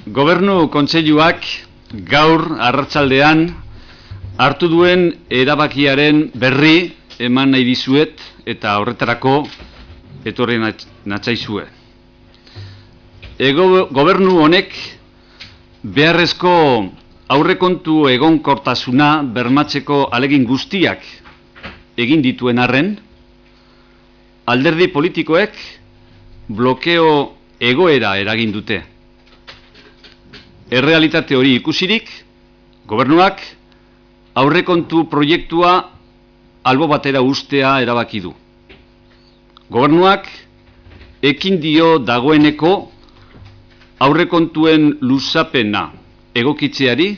Gobernu Kontseiluak gaur arratsaldean hartu duen erabakiaren berri eman nahi dizuet eta horretarako etorri natzaizue. Gobernu honek beharrezko aurrekontu egonkortasuna bermatzeko ahalegin guztiak egin dituen arren, alderdi politikoek blokeo egoera eragin dute. Errealitate hori ikusirik, gobernuak aurrekontu proiektua albo batera ustea erabaki du. Gobernuak ekin dio dagoeneko aurrekontuen luzapena egokitzeari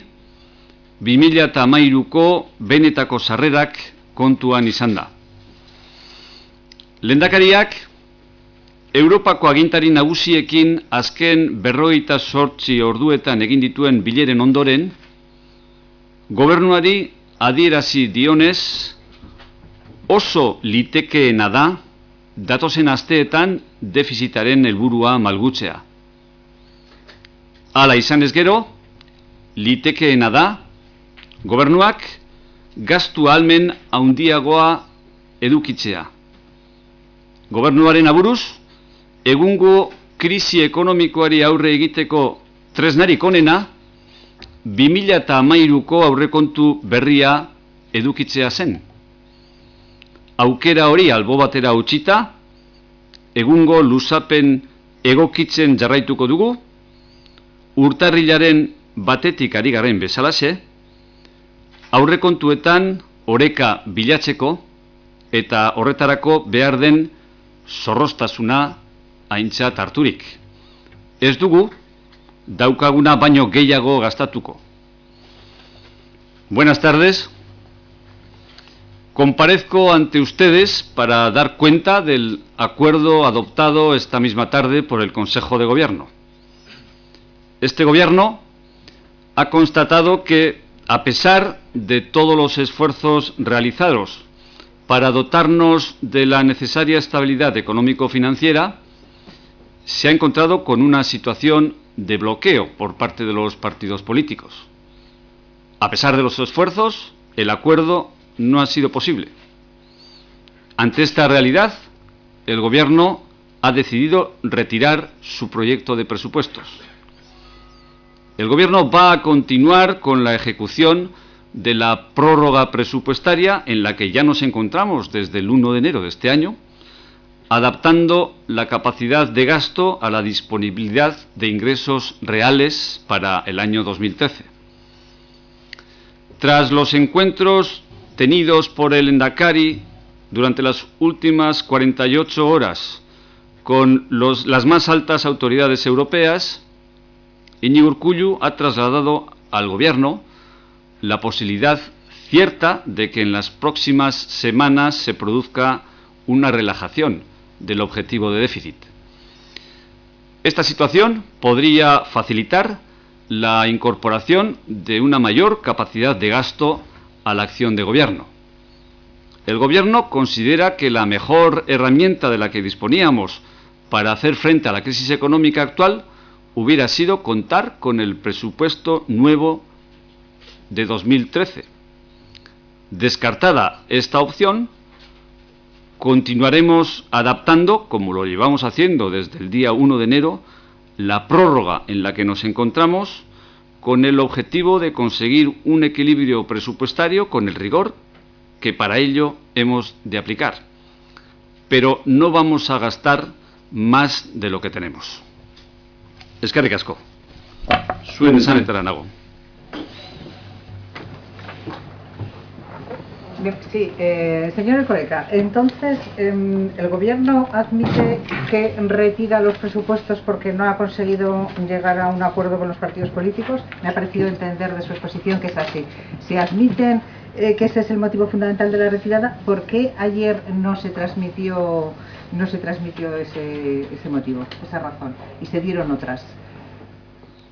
2013ko benetako sarrerak kontuan izan da. Lehendakariak Europako agintari nagusiekin azken 48 orduetan egin dituen bileren ondoren, gobernuari adierazi dionez, oso litekeena da datozen asteetan defizitaren helburua malgutzea. Hala izan ez gero, litekeena da gobernuak gastu ahalmen handiagoa edukitzea. Gobernuaren aburuz, egungo krisi ekonomikoari aurre egiteko tresnarik onena 2013ko aurrekontu berria edukitzea zen. Aukera hori albo batera utzita, egungo luzapen egokitzen jarraituko dugu, urtarrilaren batetik ari garen bezalaxe, aurrekontuetan oreka bilatzeko eta horretarako behar den zorroztasuna aintzat harturik. Ez dugu daukaguna baino gehiago gastatuko. Buenas tardes. Comparezco ante ustedes para dar cuenta del acuerdo adoptado esta misma tarde por el Consejo de Gobierno. Este Gobierno ha constatado que, a pesar de todos los esfuerzos realizados para dotarnos de la necesaria estabilidad económico-financiera, se ha encontrado con una situación de bloqueo por parte de los partidos políticos. A pesar de los esfuerzos, el acuerdo no ha sido posible. Ante esta realidad, el Gobierno ha decidido retirar su proyecto de presupuestos. El Gobierno va a continuar con la ejecución de la prórroga presupuestaria en la que ya nos encontramos desde el 1 de enero de este año, adaptando la capacidad de gasto a la disponibilidad de ingresos reales para el año 2013. Tras los encuentros tenidos por el Lehendakari durante las últimas 48 horas con las más altas autoridades europeas, Iñigo Urkullu ha trasladado al Gobierno la posibilidad cierta de que en las próximas semanas se produzca una relajación del objetivo de déficit. Esta situación podría facilitar la incorporación de una mayor capacidad de gasto a la acción de gobierno. El Gobierno considera que la mejor herramienta de la que disponíamos para hacer frente a la crisis económica actual hubiera sido contar con el presupuesto nuevo de 2013. Descartada esta opción, continuaremos adaptando, como lo llevamos haciendo desde el día 1 de enero, la prórroga en la que nos encontramos con el objetivo de conseguir un equilibrio presupuestario con el rigor que para ello hemos de aplicar. Pero no vamos a gastar más de lo que tenemos. Eskerrik asko. Zuen esanetara nago. Sí, señor Erkoreka, entonces el Gobierno admite que retira los presupuestos porque no ha conseguido llegar a un acuerdo con los partidos políticos. Me ha parecido entender de su exposición que es así. Si admiten que ese es el motivo fundamental de la retirada, ¿por qué ayer no se transmitió ese motivo, esa razón, y se dieron otras?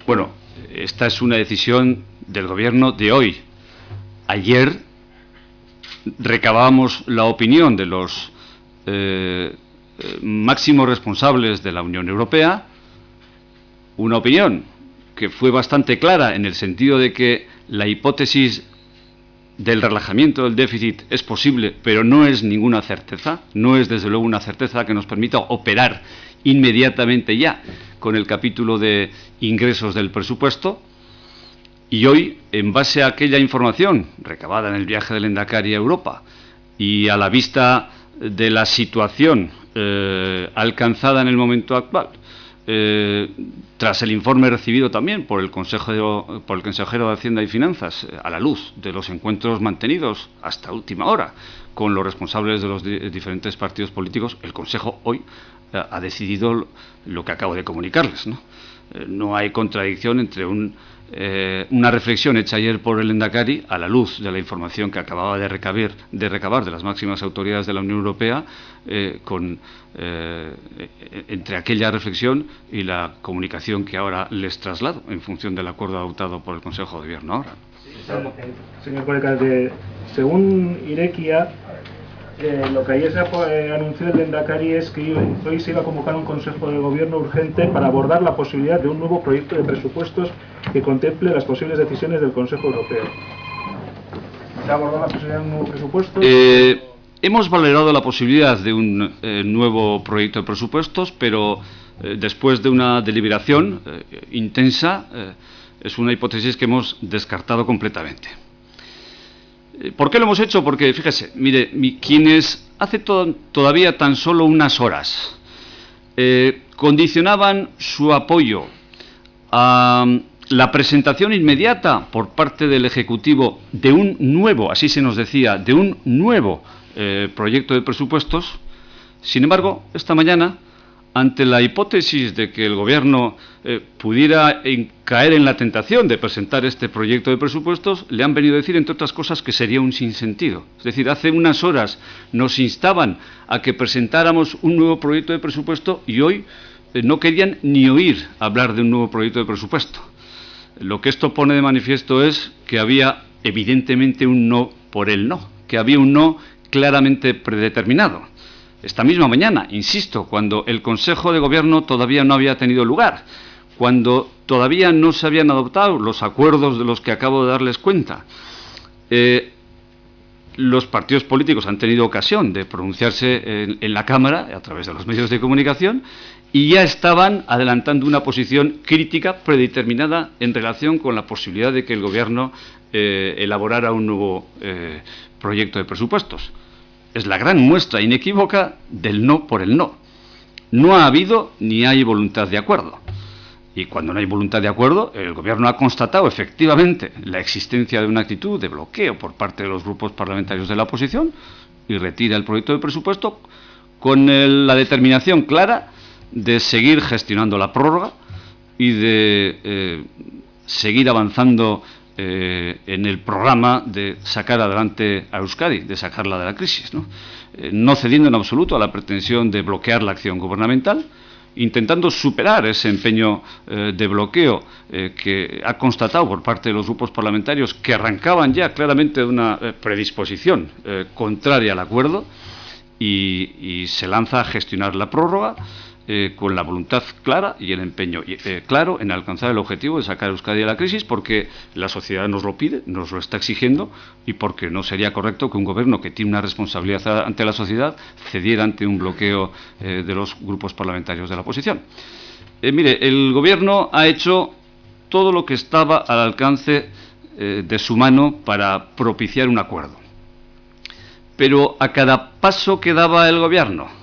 Bueno, esta es una decisión del Gobierno de hoy. Ayer recabamos la opinión de los máximos responsables de la Unión Europea, una opinión que fue bastante clara en el sentido de que la hipótesis del relajamiento del déficit es posible, pero no es ninguna certeza, no es desde luego una certeza que nos permita operar inmediatamente ya con el capítulo de ingresos del presupuesto. Y hoy, en base a aquella información recabada en el viaje del Lehendakari a Europa y a la vista de la situación alcanzada en el momento actual, tras el informe recibido también por el consejero de Hacienda y Finanzas, a la luz de los encuentros mantenidos hasta última hora con los responsables de los diferentes partidos políticos, el Consejo hoy ha decidido lo que acabo de comunicarles, ¿no? No hay contradicción entre una reflexión hecha ayer por el Lehendakari a la luz de la información que acababa de recabar de las máximas autoridades de la Unión Europea, entre aquella reflexión y la comunicación que ahora les traslado en función del acuerdo adoptado por el Consejo de Gobierno ahora. Señor Coleca, según Irekia, lo que ayer se anunció el Lehendakari es que hoy se iba a convocar un Consejo de Gobierno urgente para abordar la posibilidad de un nuevo proyecto de presupuestos que contemple las posibles decisiones del Consejo Europeo. ¿Se ha abordado la posibilidad de un nuevo presupuesto? Hemos valorado la posibilidad de un nuevo proyecto de presupuestos, pero después de una deliberación intensa, es una hipótesis que hemos descartado completamente. ¿Por qué lo hemos hecho? Porque, fíjese, mire, quienes hace todavía tan solo unas horas condicionaban su apoyo a la presentación inmediata por parte del Ejecutivo de un nuevo, así se nos decía, de un nuevo proyecto de presupuestos, sin embargo, esta mañana, ante la hipótesis de que el Gobierno pudiera caer en la tentación de presentar este proyecto de presupuestos, le han venido a decir, entre otras cosas, que sería un sinsentido. Es decir, hace unas horas nos instaban a que presentáramos un nuevo proyecto de presupuesto y hoy no querían ni oír hablar de un nuevo proyecto de presupuesto. Lo que esto pone de manifiesto es que había evidentemente un no por el no, que había un no claramente predeterminado. Esta misma mañana, insisto, cuando el Consejo de Gobierno todavía no había tenido lugar, cuando todavía no se habían adoptado los acuerdos de los que acabo de darles cuenta, los partidos políticos han tenido ocasión de pronunciarse en la Cámara, a través de los medios de comunicación, y ya estaban adelantando una posición crítica predeterminada en relación con la posibilidad de que el Gobierno elaborara un nuevo proyecto de presupuestos. Es la gran muestra inequívoca del no por el no. No ha habido ni hay voluntad de acuerdo. Y cuando no hay voluntad de acuerdo, el Gobierno ha constatado efectivamente la existencia de una actitud de bloqueo por parte de los grupos parlamentarios de la oposición y retira el proyecto de presupuesto con la determinación clara de seguir gestionando la prórroga y de seguir avanzando en el programa de sacar adelante a Euskadi, de sacarla de la crisis, ¿no? No cediendo en absoluto a la pretensión de bloquear la acción gubernamental, intentando superar ese empeño de bloqueo que ha constatado por parte de los grupos parlamentarios que arrancaban ya claramente de una predisposición contraria al acuerdo y se lanza a gestionar la prórroga con la voluntad clara y el empeño claro en alcanzar el objetivo de sacar a Euskadi de la crisis, porque la sociedad nos lo pide, nos lo está exigiendo, y porque no sería correcto que un gobierno que tiene una responsabilidad ante la sociedad cediera ante un bloqueo de los grupos parlamentarios de la oposición. Mire, el gobierno ha hecho todo lo que estaba al alcance de su mano para propiciar un acuerdo. Pero a cada paso que daba el gobierno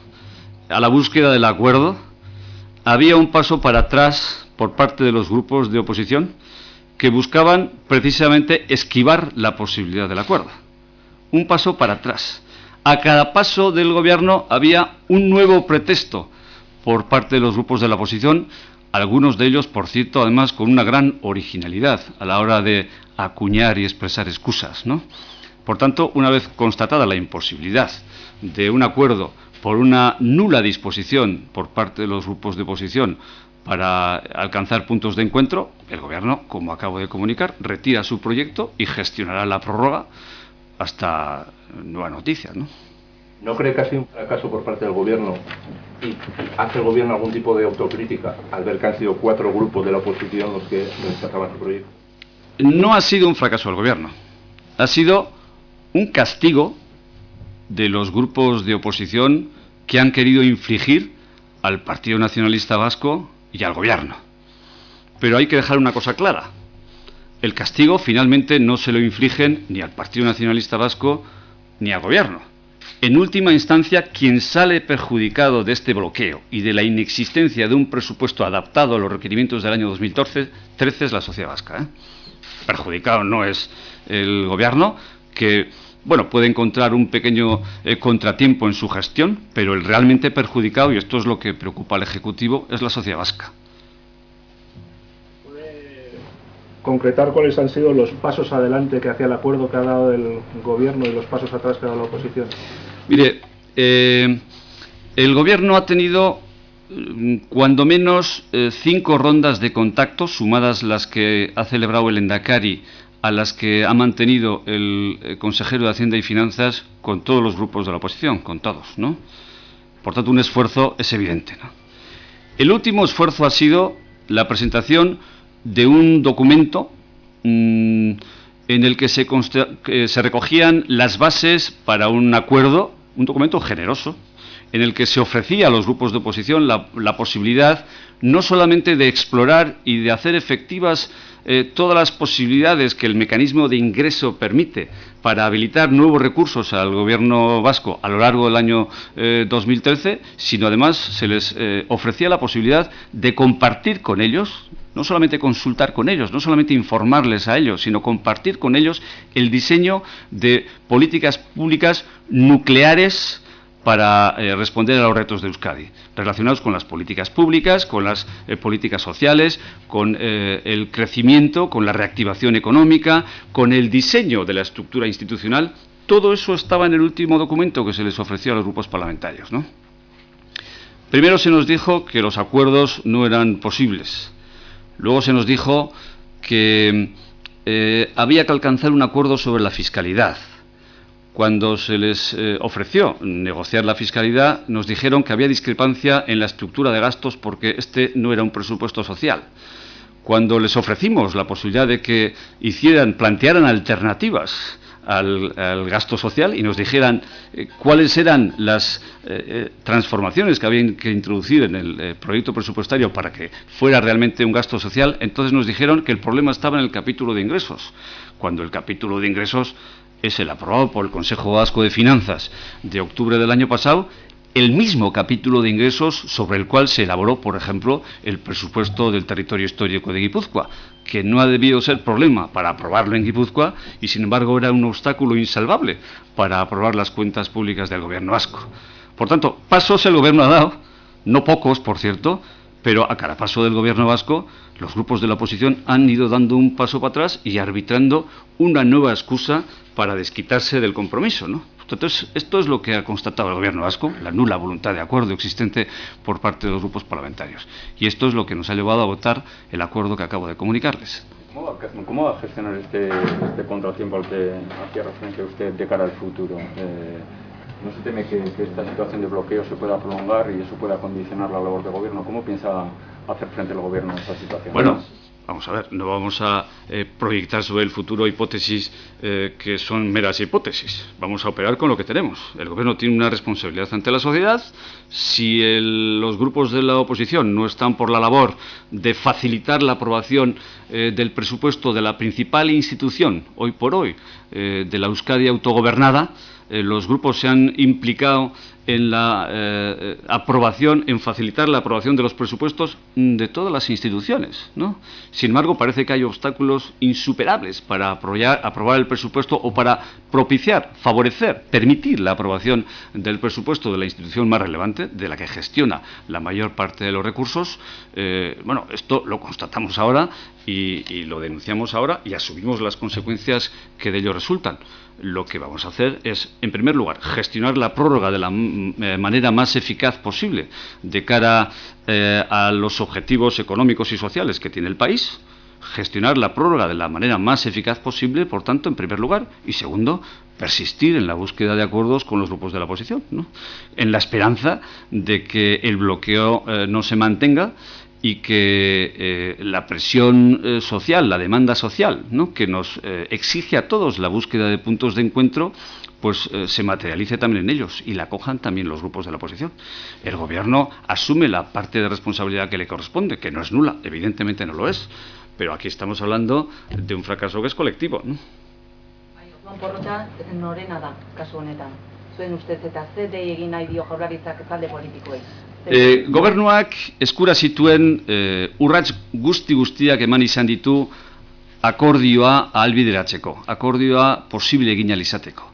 a la búsqueda del acuerdo, había un paso para atrás por parte de los grupos de oposición que buscaban precisamente esquivar la posibilidad del acuerdo. Un paso para atrás. A cada paso del gobierno había un nuevo pretexto por parte de los grupos de la oposición, algunos de ellos, por cierto, además con una gran originalidad a la hora de acuñar y expresar excusas, ¿no? Por tanto, una vez constatada la imposibilidad de un acuerdo por una nula disposición por parte de los grupos de oposición para alcanzar puntos de encuentro, el Gobierno, como acabo de comunicar, retira su proyecto y gestionará la prórroga hasta nueva noticia, ¿no? ¿No cree que ha sido un fracaso por parte del Gobierno y hace el Gobierno algún tipo de autocrítica al ver que han sido 4 grupos de la oposición los que rechazaban su proyecto? No ha sido un fracaso del Gobierno, ha sido un castigo de los grupos de oposición que han querido infligir al Partido Nacionalista Vasco y al Gobierno. Pero hay que dejar una cosa clara: el castigo finalmente no se lo infligen ni al Partido Nacionalista Vasco ni al Gobierno. En última instancia, quien sale perjudicado de este bloqueo y de la inexistencia de un presupuesto adaptado a los requerimientos del año 2013 es la sociedad vasca. Perjudicado no es el Gobierno, que bueno, puede encontrar un pequeño contratiempo en su gestión, pero el realmente perjudicado, y esto es lo que preocupa al Ejecutivo, es la sociedad vasca. Concretar cuáles han sido los pasos adelante que hacia el acuerdo que ha dado el Gobierno y los pasos atrás que ha dado la oposición. Mire, el Gobierno ha tenido cuando menos 5 rondas de contacto, sumadas las que ha celebrado el Lehendakari a las que ha mantenido el consejero de Hacienda y Finanzas con todos los grupos de la oposición, con todos, ¿no? Por tanto, un esfuerzo es evidente, ¿no? El último esfuerzo ha sido la presentación de un documento en el que se recogían las bases para un acuerdo, un documento generoso, en el que se ofrecía a los grupos de oposición la posibilidad no solamente de explorar y de hacer efectivas todas las posibilidades que el mecanismo de ingreso permite para habilitar nuevos recursos al Gobierno vasco a lo largo del año 2013, sino además se les ofrecía la posibilidad de compartir con ellos, no solamente consultar con ellos, no solamente informarles a ellos, sino compartir con ellos el diseño de políticas públicas nucleares para responder a los retos de Euskadi, relacionados con las políticas públicas, con las políticas sociales, con el crecimiento, con la reactivación económica, con el diseño de la estructura institucional. Todo eso estaba en el último documento que se les ofreció a los grupos parlamentarios, ¿no? Primero se nos dijo que los acuerdos no eran posibles. Luego se nos dijo que había que alcanzar un acuerdo sobre la fiscalidad. Cuando se les ofreció negociar la fiscalidad, nos dijeron que había discrepancia en la estructura de gastos porque este no era un presupuesto social. Cuando les ofrecimos la posibilidad de que plantearan alternativas al gasto social y nos dijeran cuáles eran las transformaciones que habían que introducir en el proyecto presupuestario para que fuera realmente un gasto social, entonces nos dijeron que el problema estaba en el capítulo de ingresos, cuando el capítulo de ingresos es el aprobado por el Consejo Vasco de Finanzas de octubre del año pasado, el mismo capítulo de ingresos sobre el cual se elaboró, por ejemplo, el presupuesto del territorio histórico de Guipúzcoa, que no ha debido ser problema para aprobarlo en Guipúzcoa y, sin embargo, era un obstáculo insalvable para aprobar las cuentas públicas del Gobierno vasco. Por tanto, pasos el Gobierno ha dado, no pocos, por cierto, pero a cada paso del Gobierno vasco los grupos de la oposición han ido dando un paso para atrás y arbitrando una nueva excusa para desquitarse del compromiso, ¿no? Entonces, esto es lo que ha constatado el Gobierno vasco, la nula voluntad de acuerdo existente por parte de los grupos parlamentarios. Y esto es lo que nos ha llevado a votar el acuerdo que acabo de comunicarles. ¿Cómo va a gestionar este contratiempo al que hacía referencia usted de cara al futuro? ¿No se teme que esta situación de bloqueo se pueda prolongar y eso pueda condicionar la labor del Gobierno? ¿Cómo piensa hacer frente el Gobierno a esta situación? Bueno, vamos a ver, no vamos a proyectar sobre el futuro hipótesis que son meras hipótesis. Vamos a operar con lo que tenemos. El Gobierno tiene una responsabilidad ante la sociedad. Si los grupos de la oposición no están por la labor de facilitar la aprobación del presupuesto de la principal institución, hoy por hoy, de la Euskadi autogobernada, los grupos se han implicado en la aprobación, en facilitar la aprobación de los presupuestos de todas las instituciones, ¿no? Sin embargo, parece que hay obstáculos insuperables para aprobar el presupuesto o para propiciar, favorecer, permitir la aprobación del presupuesto de la institución más relevante, de la que gestiona la mayor parte de los recursos. Bueno, esto lo constatamos ahora y lo denunciamos ahora y asumimos las consecuencias que de ello resultan. Lo que vamos a hacer es, en primer lugar, gestionar la prórroga de la manera más eficaz posible de cara a los objetivos económicos y sociales que tiene el país, gestionar la prórroga de la manera más eficaz posible, por tanto, en primer lugar, y segundo, persistir en la búsqueda de acuerdos con los grupos de la oposición, ¿no? En la esperanza de que el bloqueo no se mantenga y que la presión social, la demanda social, ¿no?, que nos exige a todos la búsqueda de puntos de encuentro, pues se materialice también en ellos y la acojan también los grupos de la oposición. El Gobierno asume la parte de responsabilidad que le corresponde, que no es nula, evidentemente no lo es, pero aquí estamos hablando de un fracaso que es colectivo, ¿no? Juan Porrota, norena da, kasu honetan. Zuen ustez eta zer dei egin nahi dio Jaurlaritzak talde politikoei? Gobernuak eskura zituen urrats guztiak eman izan ditu akordioa ahalbideratzeko, akordioa posible egin ahal izateko.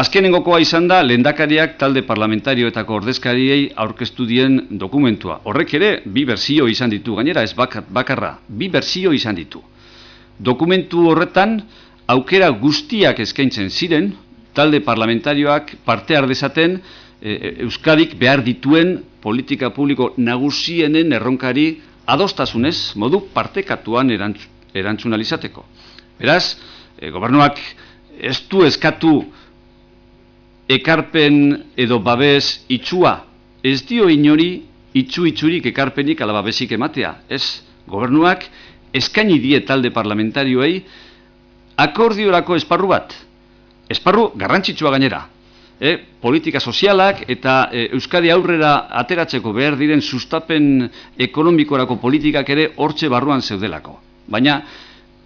Azkenengokoa izan da lehendakariak talde parlamentarioetako ordezkariei aurkeztu dien dokumentua. Horrek ere bi berzio izan ditu, gainera ez bakarra, bi berzio izan ditu. Dokumentu horretan aukera guztiak eskaintzen ziren, talde parlamentarioak parte har dezaten Euskadik behar dituen politika publiko nagusienen erronkari adostasunez, modu partekatuan erantzun ahal izateko. Beraz, gobernuak ez du eskatu ekarpen edo babes itsua, ez dio inori itxurik ekarpenik ala babesik ematea. Ez, gobernuak eskaini die talde parlamentarioei akordiorako esparru bat. Esparru garrantzitsua gainera. Politika sozialak eta Euskadi aurrera ateratzeko behar diren sustapen ekonomikorako politikak ere hortxe barruan zeudelako. Baina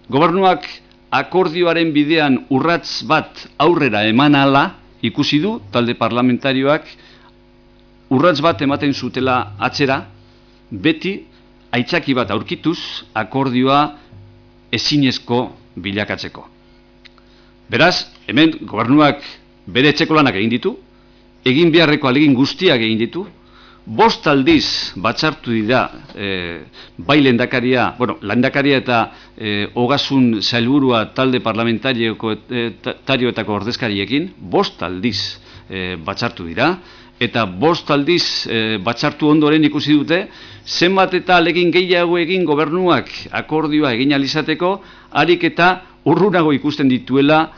gobernuak akordioaren bidean urrats bat aurrera eman ahala ikusi du talde parlamentarioak urrats bat ematen zutela atzera, beti aitzaki bat aurkituz akordioa ezinezko bilakatzeko. Beraz, hemen gobernuak bere etxeko lanak egin ditu, egin beharreko ahalegin guztiak egin ditu, 5 aldiz batzartu dira bai lehendakaria eta ogasun sailburua talde parlamentarioetako ordezkariekin, 5 aldiz batzartu dira, eta 5 aldiz batzartu ondoren ikusi dute, zenbat eta ahalegin gehiago egin gobernuak akordioa egin ahal izateko, harik eta urrunago ikusten zituela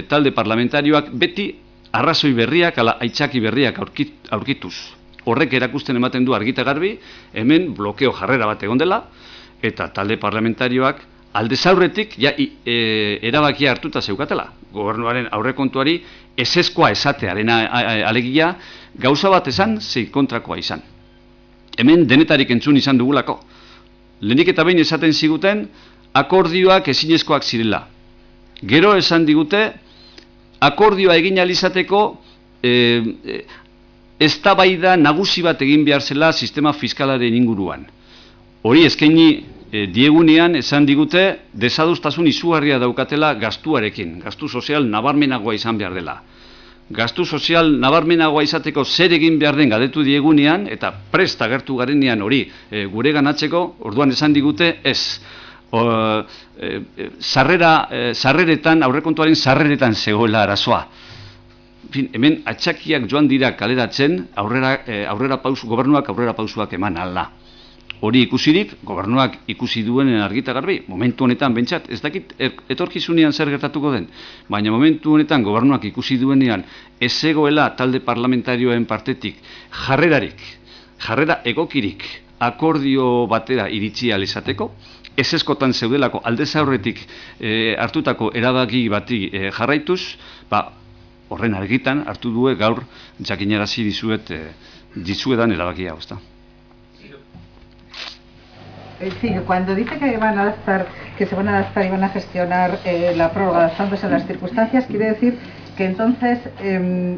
talde parlamentarioak beti arrazoi berriak, ala aitzaki berriak aurkituz. Horrek erakusten ematen du argita garbi, hemen blokeo jarrera bat egon dela, eta talde parlamentarioak aldez aurretik erabakia hartuta zeukatela. Gobernuaren aurrekontuari ezezkoa esatearen alegia gauza bat esan, zei kontrakoa izan. Hemen denetarik entzun izan dugulako. Lehenik eta behin esaten ziguten, akordioak ezinezkoak zirela. Gero esan digute, akordioa egin ahal izateko eztabaida nagusi bat egin behar zela sistema fiskalaren inguruan. Hori eskaini diegunean esan digute desadostasun izugarria daukatela gastuarekin, gastu sozial nabarmenagoa izan behar dela. Gastu sozial nabarmenagoa izateko zer egin behar den galdetu diegunean eta prest agertu garenean hori gure ganatzeko, orduan esan digute ez. Sarreretan, aurrekontuaren sarreretan zegoela arazoa. Hemen atxakiak joan dira kaleratzen gobernuak aurrera pausuak eman ala. Hori ikusirik, gobernuak ikusi duenen argita garbi, momentu honetan bentsat, ez dakit etorkizunean zer gertatuko den, baina momentu honetan gobernuak ikusi duenean ez zegoela talde parlamentarioen partetik jarrera egokirik akordio batera iritsi ahal izateko, ezeskotan zeudelako aldez aurretik hartutako erabaki bati jarraituz, horren argitan hartu due gaur jakinarazi dizuedan erabakia, ezta. Sí, cuando dice que se van a adaptar y van a gestionar la prórroga adaptándose a las circunstancias, quiere decir que entonces,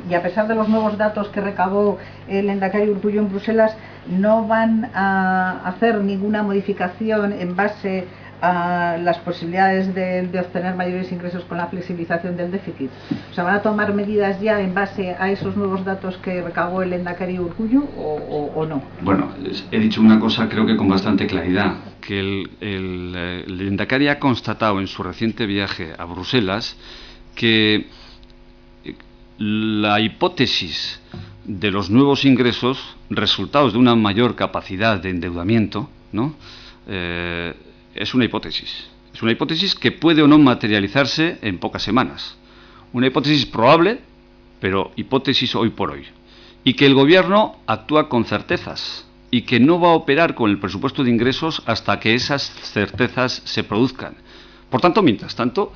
y a pesar de los nuevos datos que recabó el lehendakari Urkullu en Bruselas, no van a hacer ninguna modificación en base a las posibilidades de obtener mayores ingresos con la flexibilización del déficit. O sea, ¿van a tomar medidas ya en base a esos nuevos datos que recabó el lehendakari Urkullu o no? Bueno, he dicho una cosa creo que con bastante claridad, que el lehendakari ha constatado en su reciente viaje a Bruselas que la hipótesis de los nuevos ingresos, resultados de una mayor capacidad de endeudamiento, ¿no?, es una hipótesis. Es una hipótesis que puede o no materializarse en pocas semanas. Una hipótesis probable, pero hipótesis hoy por hoy. Y que el Gobierno actúa con certezas y que no va a operar con el presupuesto de ingresos hasta que esas certezas se produzcan. Por tanto, mientras tanto,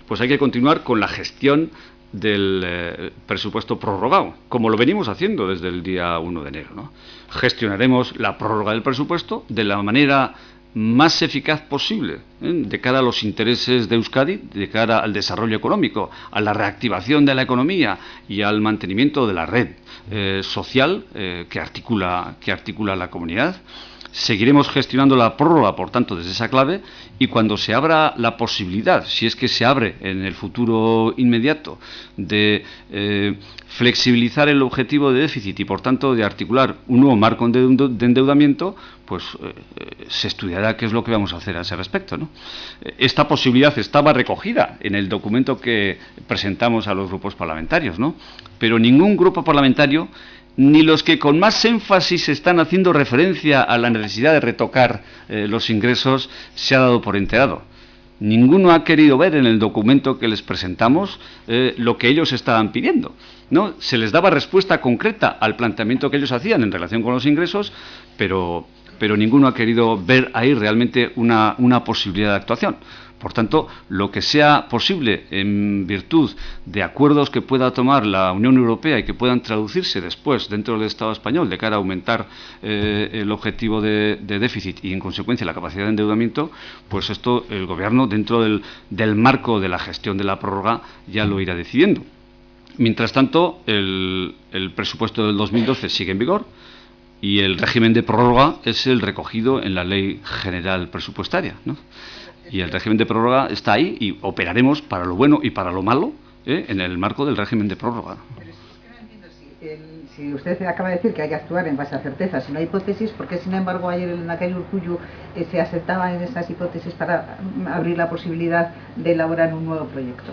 pues hay que continuar con la gestión del presupuesto prorrogado, como lo venimos haciendo desde el día 1 de enero, ¿no? Gestionaremos la prórroga del presupuesto de la manera más eficaz posible, de cara a los intereses de Euskadi, de cara al desarrollo económico, a la reactivación de la economía y al mantenimiento de la red social que articula la comunidad. Seguiremos gestionando la prórroga, por tanto, desde esa clave, y cuando se abra la posibilidad, si es que se abre en el futuro inmediato, de flexibilizar el objetivo de déficit y, por tanto, de articular un nuevo marco de endeudamiento, pues se estudiará qué es lo que vamos a hacer a ese respecto, ¿no? Esta posibilidad estaba recogida en el documento que presentamos a los grupos parlamentarios, ¿no? Pero ningún grupo parlamentario, ni los que con más énfasis están haciendo referencia a la necesidad de retocar los ingresos, se ha dado por enterado. Ninguno ha querido ver en el documento que les presentamos lo que ellos estaban pidiendo, ¿no? Se les daba respuesta concreta al planteamiento que ellos hacían en relación con los ingresos, pero ninguno ha querido ver ahí realmente una posibilidad de actuación. Por tanto, lo que sea posible en virtud de acuerdos que pueda tomar la Unión Europea y que puedan traducirse después dentro del Estado español de cara a aumentar el objetivo de déficit y en consecuencia la capacidad de endeudamiento, pues esto el Gobierno dentro del marco de la gestión de la prórroga ya lo irá decidiendo. Mientras tanto, el presupuesto del 2012 sigue en vigor y el régimen de prórroga es el recogido en la Ley General Presupuestaria, ¿no? Y el régimen de prórroga está ahí y operaremos para lo bueno y para lo malo en el marco del régimen de prórroga. Pero es que no entiendo si usted acaba de decir que hay que actuar en base a certezas y no a hipótesis, ¿por qué sin embargo ayer en aquel Urkullu se aceptaba en esas hipótesis para abrir la posibilidad de elaborar un nuevo proyecto?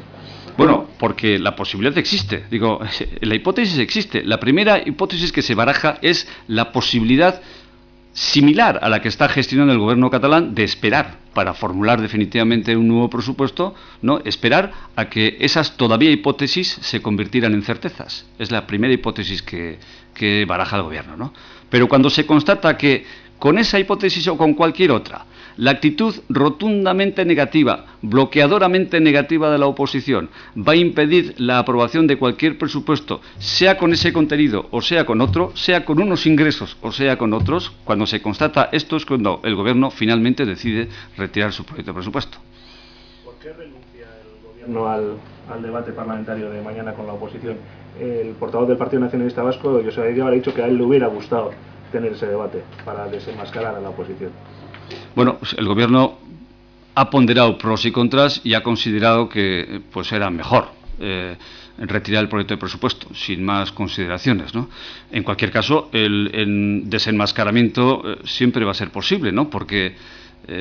Bueno, porque la posibilidad existe. Digo, la hipótesis existe. La primera hipótesis que se baraja es la posibilidad similar a la que está gestionando el Gobierno catalán de esperar para formular definitivamente un nuevo presupuesto, ¿no? Esperar a que esas todavía hipótesis se convirtieran en certezas. Es la primera hipótesis que baraja el Gobierno, ¿no? Pero cuando se constata que con esa hipótesis o con cualquier otra, la actitud rotundamente negativa, bloqueadoramente negativa de la oposición va a impedir la aprobación de cualquier presupuesto, sea con ese contenido o sea con otro, sea con unos ingresos o sea con otros, cuando se constata esto es cuando el Gobierno finalmente decide retirar su proyecto de presupuesto. ¿Por qué renuncia el Gobierno al debate parlamentario de mañana con la oposición? El portavoz del Partido Nacionalista Vasco, José Aguirre, ha dicho que a él le hubiera gustado tener ese debate para desenmascarar a la oposición. Bueno, pues el Gobierno ha ponderado pros y contras y ha considerado que pues era mejor retirar el proyecto de presupuesto, sin más consideraciones, ¿no? En cualquier caso, el desenmascaramiento siempre va a ser posible, ¿no? Porque,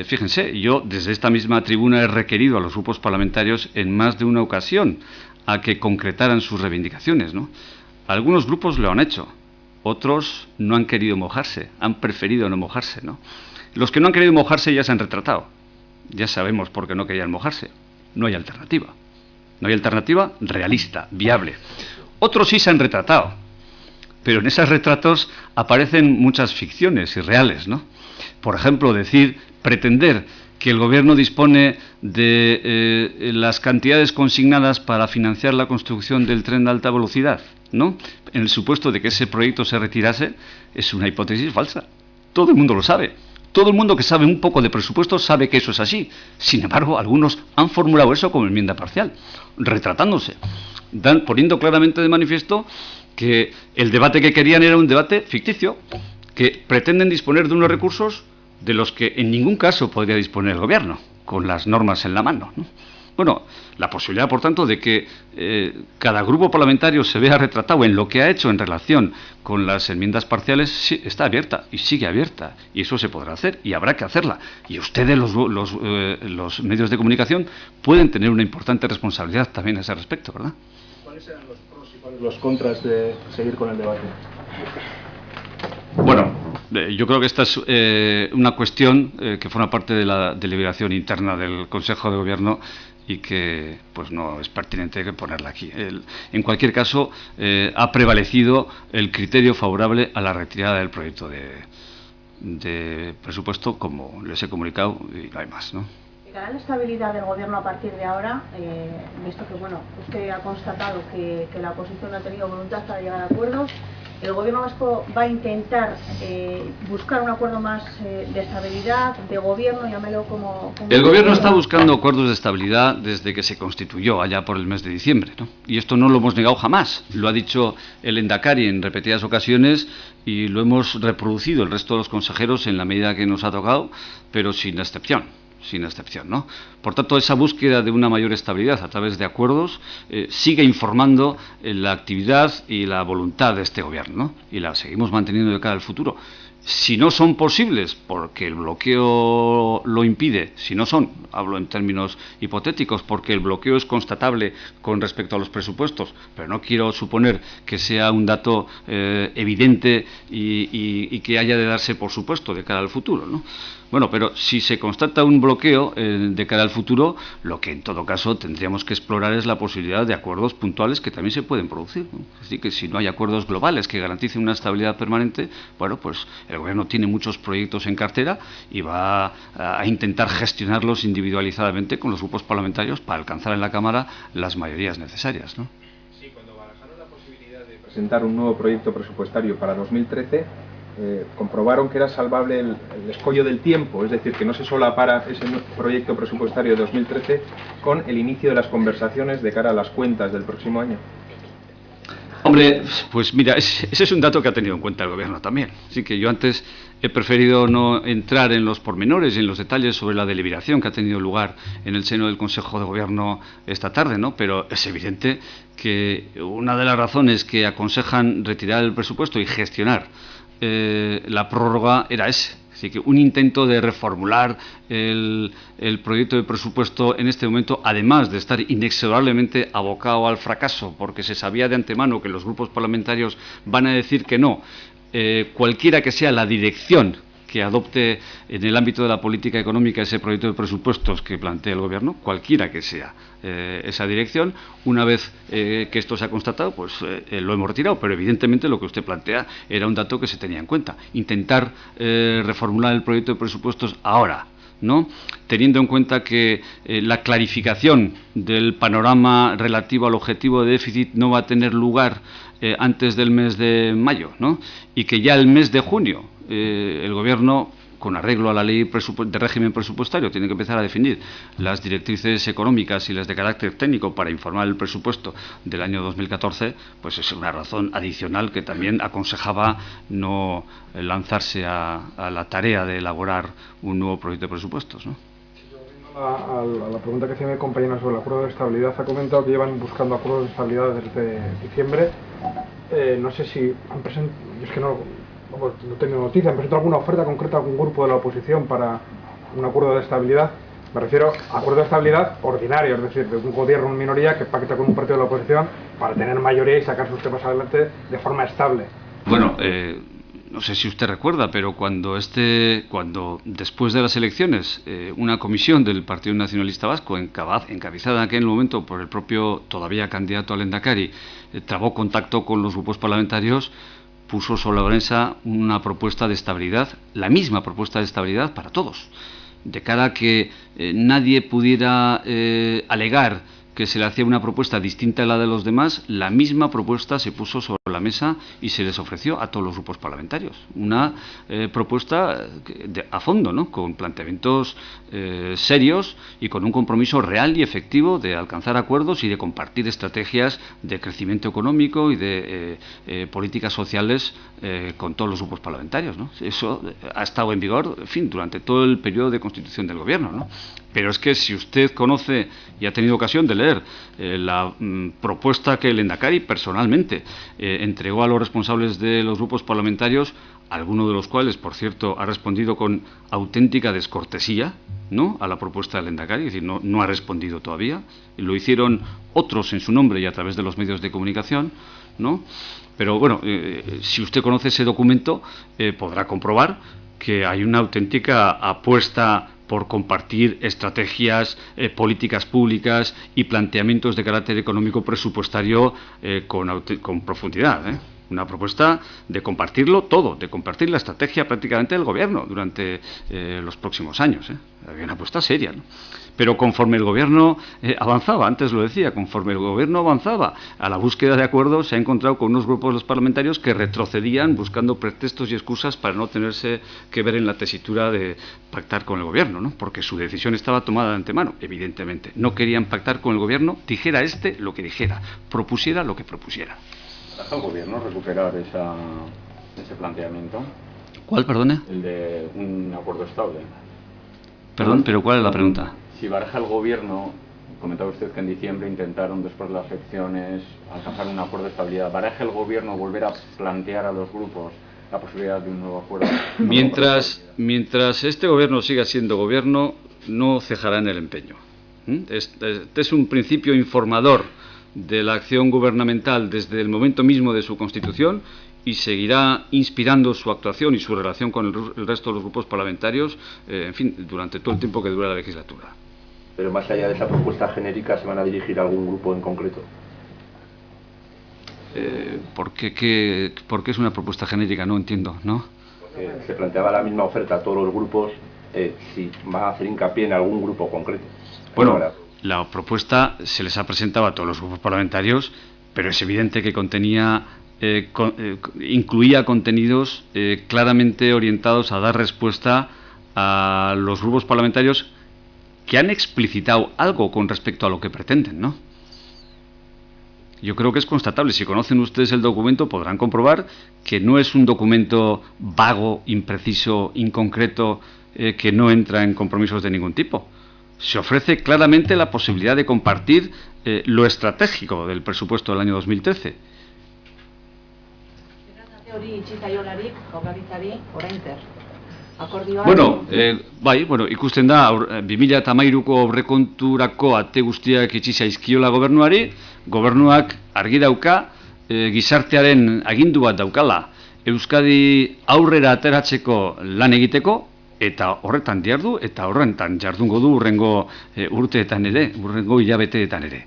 fíjense, yo desde esta misma tribuna he requerido a los grupos parlamentarios en más de una ocasión a que concretaran sus reivindicaciones, ¿no? Algunos grupos lo han hecho, otros no han querido mojarse, han preferido no mojarse, ¿no? Los que no han querido mojarse ya se han retratado. Ya sabemos por qué no querían mojarse. No hay alternativa. No hay alternativa realista, viable. Otros sí se han retratado. Pero en esos retratos aparecen muchas ficciones irreales, ¿no? Por ejemplo, pretender que el Gobierno dispone de las cantidades consignadas para financiar la construcción del tren de alta velocidad, ¿no? En el supuesto de que ese proyecto se retirase, es una hipótesis falsa. Todo el mundo lo sabe. Todo el mundo que sabe un poco de presupuesto sabe que eso es así. Sin embargo, algunos han formulado eso como enmienda parcial, retratándose, poniendo claramente de manifiesto que el debate que querían era un debate ficticio, que pretenden disponer de unos recursos de los que en ningún caso podría disponer el Gobierno, con las normas en la mano, ¿no? Bueno, la posibilidad, por tanto, de que cada grupo parlamentario se vea retratado en lo que ha hecho en relación con las enmiendas parciales sí, está abierta y sigue abierta. Y eso se podrá hacer y habrá que hacerla. Y ustedes, los medios de comunicación, pueden tener una importante responsabilidad también a ese respecto, ¿verdad? ¿Cuáles serán los pros y cuáles los contras de seguir con el debate? Bueno, Yo creo que esta es una cuestión que forma parte de la deliberación interna del Consejo de Gobierno y que pues no es pertinente que ponerla aquí. En cualquier caso, ha prevalecido el criterio favorable a la retirada del proyecto de presupuesto, como les he comunicado, y no hay más, ¿no? De cara a la estabilidad del Gobierno a partir de ahora, visto que bueno, usted ha constatado que la oposición no ha tenido voluntad para llegar a acuerdos, ¿el Gobierno vasco va a intentar buscar un acuerdo más de estabilidad, de gobierno, llámelo como el Gobierno está buscando acuerdos de estabilidad desde que se constituyó, allá por el mes de diciembre, ¿no? Y esto no lo hemos negado jamás. Lo ha dicho el Endacari en repetidas ocasiones y lo hemos reproducido el resto de los consejeros en la medida que nos ha tocado, pero sin excepción, ¿no? Por tanto, esa búsqueda de una mayor estabilidad a través de acuerdos sigue informando la actividad y la voluntad de este Gobierno, ¿no? Y la seguimos manteniendo de cara al futuro. Si no son posibles, porque el bloqueo lo impide, si no son, hablo en términos hipotéticos, porque el bloqueo es constatable con respecto a los presupuestos, pero no quiero suponer que sea un dato evidente y que haya de darse por supuesto de cara al futuro, ¿no? Bueno, pero si se constata un bloqueo de cara al futuro, lo que en todo caso tendríamos que explorar es la posibilidad de acuerdos puntuales que también se pueden producir, ¿no? Es decir, que si no hay acuerdos globales que garanticen una estabilidad permanente, bueno, pues el Gobierno tiene muchos proyectos en cartera y va a intentar gestionarlos individualizadamente con los grupos parlamentarios para alcanzar en la Cámara las mayorías necesarias, ¿no? Sí, cuando barajaron la posibilidad de presentar un nuevo proyecto presupuestario para 2013, comprobaron que era salvable el escollo del tiempo, es decir, que no se solapara ese proyecto presupuestario de 2013 con el inicio de las conversaciones de cara a las cuentas del próximo año. Hombre, pues mira, ese es un dato que ha tenido en cuenta el Gobierno también. Así que yo antes he preferido no entrar en los pormenores y en los detalles sobre la deliberación que ha tenido lugar en el seno del Consejo de Gobierno esta tarde, ¿no? Pero es evidente que una de las razones que aconsejan retirar el presupuesto y gestionar la prórroga era ese. Así que un intento de reformular el proyecto de presupuesto en este momento, además de estar inexorablemente abocado al fracaso, porque se sabía de antemano que los grupos parlamentarios van a decir que no, cualquiera que sea la dirección que adopte en el ámbito de la política económica ese proyecto de presupuestos que plantea el Gobierno, cualquiera que sea esa dirección, una vez que esto se ha constatado, pues lo hemos retirado, pero evidentemente lo que usted plantea era un dato que se tenía en cuenta. Intentar reformular el proyecto de presupuestos ahora, ¿no? Teniendo en cuenta que la clarificación del panorama relativo al objetivo de déficit no va a tener lugar antes del mes de mayo, ¿no? Y que ya el mes de junio el Gobierno, con arreglo a la ley de régimen presupuestario, tiene que empezar a definir las directrices económicas y las de carácter técnico para informar el presupuesto del año 2014, pues es una razón adicional que también aconsejaba no lanzarse a la tarea de elaborar un nuevo proyecto de presupuestos, ¿no? A la pregunta que hacía mi compañera sobre el acuerdo de estabilidad, ha comentado que llevan buscando acuerdos de estabilidad desde diciembre. No sé si han presentado, es que no tengo noticia, han presentado alguna oferta concreta a algún grupo de la oposición para un acuerdo de estabilidad. Me refiero a acuerdo de estabilidad ordinario, es decir, de un gobierno en minoría que pacta con un partido de la oposición para tener mayoría y sacar sus temas adelante de forma estable. Bueno, no sé si usted recuerda, pero cuando después de las elecciones una comisión del Partido Nacionalista Vasco, encabezada en aquel momento por el propio todavía candidato al Endacari, trabó contacto con los grupos parlamentarios, puso sobre la mesa una propuesta de estabilidad, la misma propuesta de estabilidad para todos, de cara a que nadie pudiera alegar que se le hacía una propuesta distinta a la de los demás. La misma propuesta se puso sobre la mesa y se les ofreció a todos los grupos parlamentarios. Una propuesta a fondo, ¿no? Con planteamientos serios y con un compromiso real y efectivo de alcanzar acuerdos y de compartir estrategias de crecimiento económico y de políticas sociales con todos los grupos parlamentarios, ¿no? Eso ha estado en vigor, en fin, durante todo el periodo de constitución del Gobierno, ¿no? Pero es que si usted conoce y ha tenido ocasión de leer la propuesta que el Endacari personalmente entregó a los responsables de los grupos parlamentarios, alguno de los cuales, por cierto, ha respondido con auténtica descortesía, ¿no?, a la propuesta del Endacari, es decir, no ha respondido todavía, lo hicieron otros en su nombre y a través de los medios de comunicación. ¿no? Pero bueno, si usted conoce ese documento, podrá comprobar que hay una auténtica apuesta por compartir estrategias, políticas públicas y planteamientos de carácter económico presupuestario con profundidad, Una propuesta de compartirlo todo, de compartir la estrategia prácticamente del Gobierno durante los próximos años. Había una apuesta seria, ¿no? Pero conforme el Gobierno avanzaba, antes lo decía, conforme el Gobierno avanzaba a la búsqueda de acuerdos, se ha encontrado con unos grupos de los parlamentarios que retrocedían buscando pretextos y excusas para no tenerse que ver en la tesitura de pactar con el Gobierno, ¿no? Porque su decisión estaba tomada de antemano, evidentemente. No querían pactar con el Gobierno, dijera lo que dijera, propusiera lo que propusiera. ¿Deja el Gobierno recuperar ese planteamiento? ¿Cuál, perdone? El de un acuerdo estable. Perdón, pero ¿cuál es la pregunta? Si baraja el Gobierno, comentaba usted que en diciembre intentaron, después de las elecciones, alcanzar un acuerdo de estabilidad. ¿Baraja el Gobierno volver a plantear a los grupos la posibilidad de un nuevo acuerdo? Mientras este Gobierno siga siendo Gobierno, no cejará en el empeño. Este es un principio informador de la acción gubernamental desde el momento mismo de su constitución y seguirá inspirando su actuación y su relación con el resto de los grupos parlamentarios, en fin, durante todo el tiempo que dura la legislatura. Pero más allá de esa propuesta genérica, ¿se van a dirigir a algún grupo en concreto? ¿Por qué es una propuesta genérica? No entiendo, ¿no? Se planteaba la misma oferta a todos los grupos, si va a hacer hincapié en algún grupo concreto. Bueno, la propuesta se les ha presentado a todos los grupos parlamentarios, pero es evidente que incluía contenidos claramente orientados a dar respuesta a los grupos parlamentarios que han explicitado algo con respecto a lo que pretenden, ¿no? Yo creo que es constatable. Si conocen ustedes el documento, podrán comprobar que no es un documento vago, impreciso, inconcreto, que no entra en compromisos de ningún tipo. Se ofrece claramente la posibilidad de compartir lo estratégico del presupuesto del año 2013. Bueno, ikusten da 2013ko aurrekonturako ate guztiak itxi zaizkiola gobernuak argi dauka gizartearen agindu bat daukala Euskadi aurrera ateratzeko lan egiteko, eta horretan diardu, eta horretan jardungo du urrengo urteetan ere, urrengo hilabeteetan ere.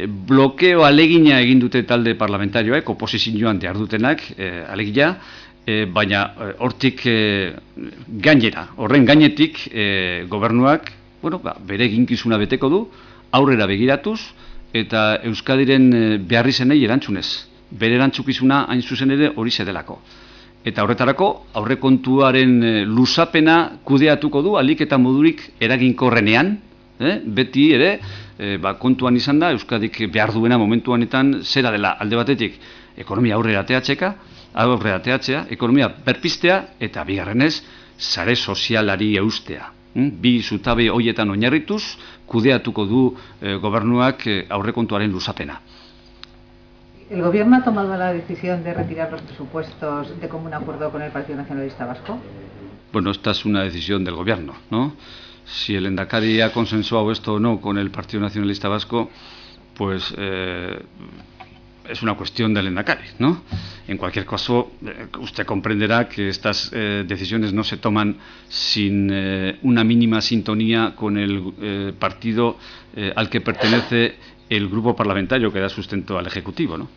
Blokeo alegina egin dute talde parlamentarioek, oposizioan diardutenak alegina, baina hortik gainera, horren gainetik gobernuak bere eginkizuna beteko du, aurrera begiratuz, eta Euskadiren beharrizenei erantzunez. Bere erantzukizuna hain zuzen ere horixe delako. Eta horretarako aurrekontuaren luzapena kudeatuko du ahalik eta modurik eraginkorrenean, beti ere kontuan izan da Euskadik behar duena momentu honetan zera dela alde batetik ekonomia aurrera ateratzea, ekonomia berpiztea eta bigarrenez sare sozialari eustea. Bi zutabe horietan oinarrituz kudeatuko du gobernuak aurrekontuaren luzapena. ¿El Gobierno ha tomado la decisión de retirar los presupuestos de común acuerdo con el Partido Nacionalista Vasco? Bueno, esta es una decisión del Gobierno, ¿no? Si el Lehendakari ha consensuado esto o no con el Partido Nacionalista Vasco, pues es una cuestión del Lehendakari, ¿no? En cualquier caso, usted comprenderá que estas decisiones no se toman sin una mínima sintonía con el partido al que pertenece el grupo parlamentario que da sustento al Ejecutivo, ¿no?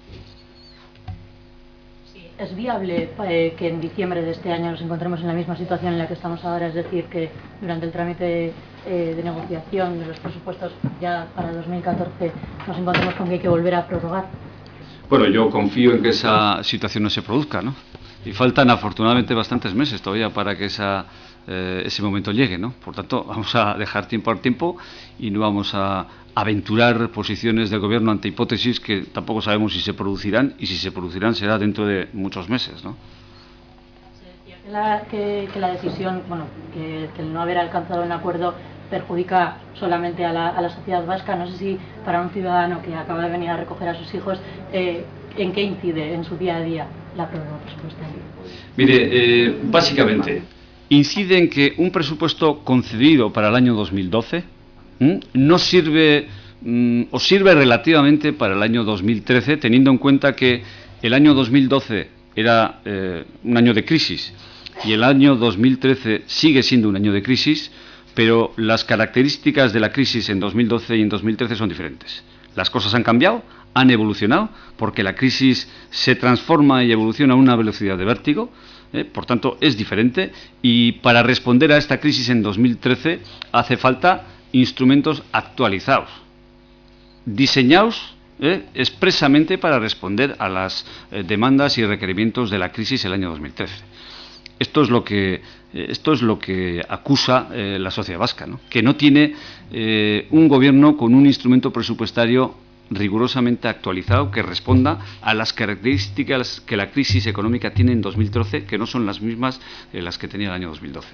Sí, ¿es viable que en diciembre de este año nos encontremos en la misma situación en la que estamos ahora? Es decir, que durante el trámite de negociación de los presupuestos ya para 2014 nos encontremos con que hay que volver a prorrogar. Bueno, yo confío en que esa situación no se produzca, ¿no? Y faltan afortunadamente bastantes meses todavía para que ese momento llegue, ¿no? Por tanto, vamos a dejar tiempo al tiempo y no vamos a aventurar posiciones del Gobierno ante hipótesis que tampoco sabemos si se producirán, y si se producirán será dentro de muchos meses, ¿no? Se decía que la decisión, bueno, que el no haber alcanzado un acuerdo perjudica solamente a la sociedad vasca. No sé si para un ciudadano que acaba de venir a recoger a sus hijos, ¿en qué incide en su día a día la prórroga presupuestaria? Mire, básicamente incide en que un presupuesto concedido para el año 2012 no sirve os sirve relativamente para el año 2013, teniendo en cuenta que el año 2012 era un año de crisis y el año 2013 sigue siendo un año de crisis, pero las características de la crisis en 2012 y en 2013 son diferentes. Las cosas han cambiado, han evolucionado, porque la crisis se transforma y evoluciona a una velocidad de vértigo, por tanto es diferente, y para responder a esta crisis en 2013 hace falta instrumentos actualizados, diseñados expresamente para responder a las demandas y requerimientos de la crisis el año 2013. Esto es lo que acusa la sociedad vasca, ¿no? Que no tiene un gobierno con un instrumento presupuestario rigurosamente actualizado que responda a las características que la crisis económica tiene en 2013, que no son las mismas las que tenía el año 2012.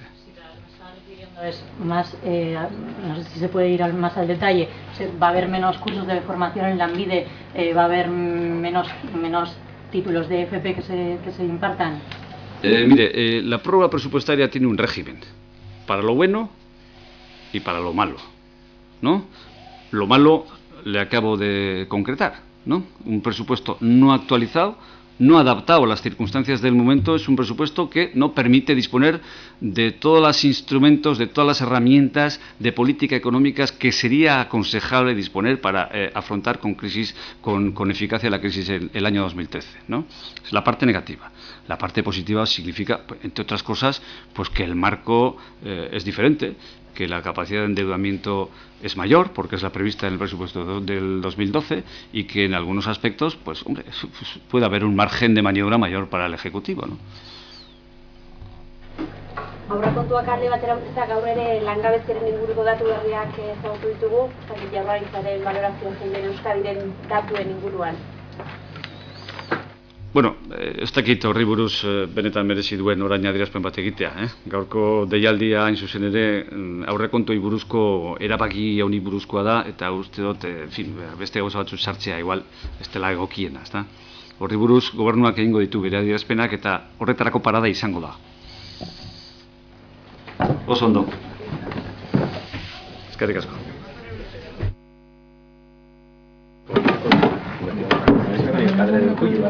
Es más, no sé si se puede ir más al detalle. Va a haber menos cursos de formación en Lanbide, va a haber menos títulos de FP que se impartan. Mire, la prórroga presupuestaria tiene un régimen para lo bueno y para lo malo, ¿no? Lo malo le acabo de concretar, ¿no? Un presupuesto no actualizado, no adaptado a las circunstancias del momento, es un presupuesto que no permite disponer de todos los instrumentos, de todas las herramientas de política económicas que sería aconsejable disponer para afrontar con eficacia la crisis el año 2013, ¿no? Es la parte negativa. La parte positiva significa, entre otras cosas, pues que el marco es diferente, que la capacidad de endeudamiento es mayor, porque es la prevista en el presupuesto del 2012, y que en algunos aspectos, pues hombre, puede haber un margen de maniobra mayor para el Ejecutivo, ¿no? Aurrekontuak alde batera utzita gaur ere langabeziaren inguruko datu berriak ezagutu ditugu, Jaurlaritzaren balorazio zein den Euskadiren datuen inguruan. Bueno, ez dakit horri buruz benetan merezi duen orain adierazpen bat egitea. Gaurko deialdia hain zuzen ere aurrekontoi buruzko erabaki honi buruzkoa da, eta uste dut, beste gauza batzuk sartzea igual ez dela egokiena, ezta? Horri buruz gobernuak egingo ditu bere adierazpenak eta horretarako parada izango da. Oso ondo. Eskerrik asko. Padre del tuyo,